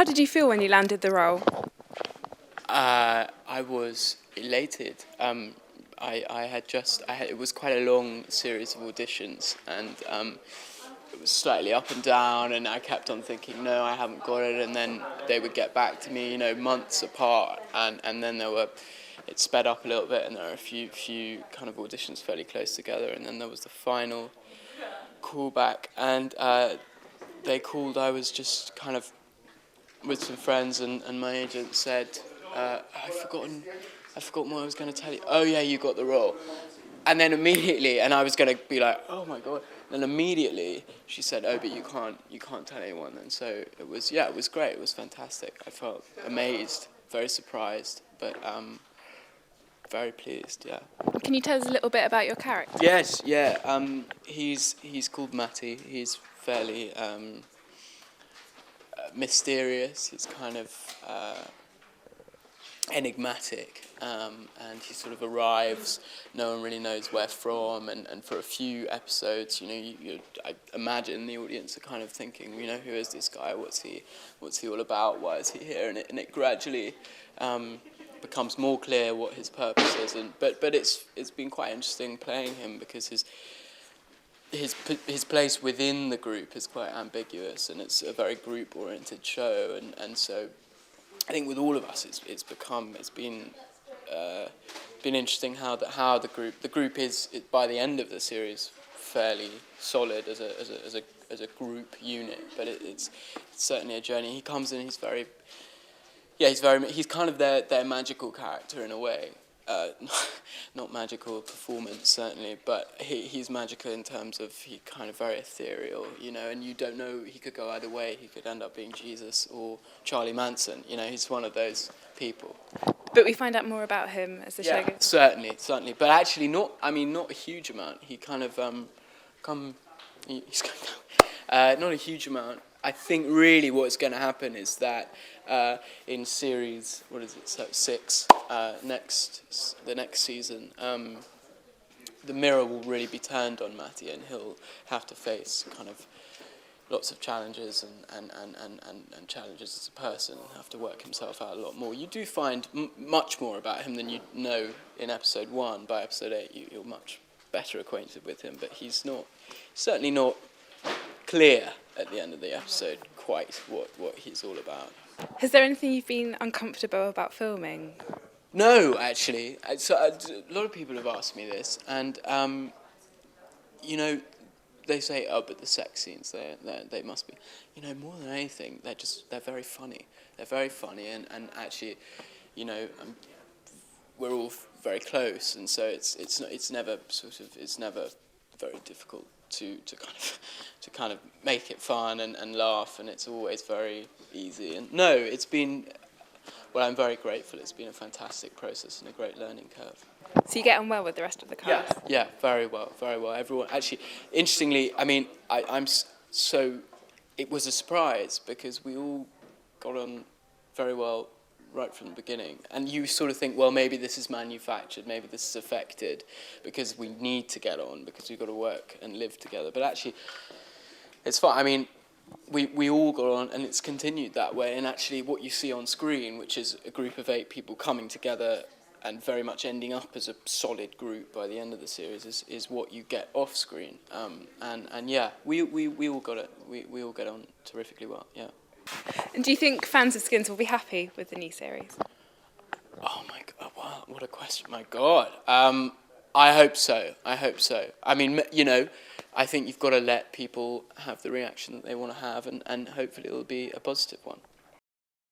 How did you feel when you landed the role? I was elated. It was quite a long series of auditions, and it was slightly up and down, and I kept on thinking, no, I haven't got it, and then they would get back to me, months apart, and then it sped up a little bit, and there were a few kind of auditions fairly close together, and then there was the final callback, and they called. I was just kind of with some friends, and my agent said, I've forgotten what I was going to tell you. Oh yeah, you got the role. And then immediately, and I was going to be like, oh my God. Then immediately she said, oh, but you can't tell anyone. And so it was great. It was fantastic. I felt amazed, very surprised, but very pleased. Yeah. Can you tell us a little bit about your character? Yes. Yeah. He's called Matty. He's fairly mysterious. He's kind of enigmatic, and he sort of arrives, no one really knows where from, and for a few episodes, I imagine the audience are kind of thinking, who is this guy, what's he all about, why is he here, and it gradually becomes more clear what his purpose is, but it's been quite interesting playing him, because his place within the group is quite ambiguous, and it's a very group-oriented show, and so I think with all of us, it's been interesting how the group is by the end of the series fairly solid as a group unit, but it's certainly a journey. He comes in, he's kind of their magical character in a way. Not magical performance certainly, but he's magical in terms of he kind of very ethereal, and you don't know, he could go either way. He could end up being Jesus or Charlie Manson. He's one of those people. But we find out more about him as the show goes on. Certainly, but actually not a huge amount. He kind of not a huge amount. I think really what's going to happen is that in series, 6, the next season, the mirror will really be turned on Matty, and he'll have to face kind of lots of challenges and challenges as a person, and have to work himself out a lot more. You do find much more about him than you know in episode 1. By episode 8, you're much better acquainted with him, but he's certainly not clear at the end of the episode quite what he's all about. Has there anything you've been uncomfortable about filming? No, actually. So, a lot of people have asked me this, and they say, oh, but the sex scenes, they must be, more than anything, they're very funny. They're very funny, and actually, we're all very close, and so it's never very difficult to kind of make it fun and laugh, and it's always very easy. And no, it's been, well, I'm very grateful. It's been a fantastic process and a great learning curve. So you get on well with the rest of the cast? Yeah, very well. Everyone, actually, interestingly, I mean, it was a surprise, because we all got on very well right from the beginning. And you sort of think, well, maybe this is manufactured, maybe this is affected, because we need to get on, because we've got to work and live together. But actually, it's fine. I mean, we all got on, and it's continued that way. And actually, what you see on screen, which is a group of 8 people coming together and very much ending up as a solid group by the end of the series, is what you get off screen. And yeah, we all got it. We all get on terrifically well. Yeah. And do you think fans of Skins will be happy with the new series? Oh my God! Wow, what a question! My God. I hope so. I mean, I think you've got to let people have the reaction that they want to have, and hopefully it'll be a positive one.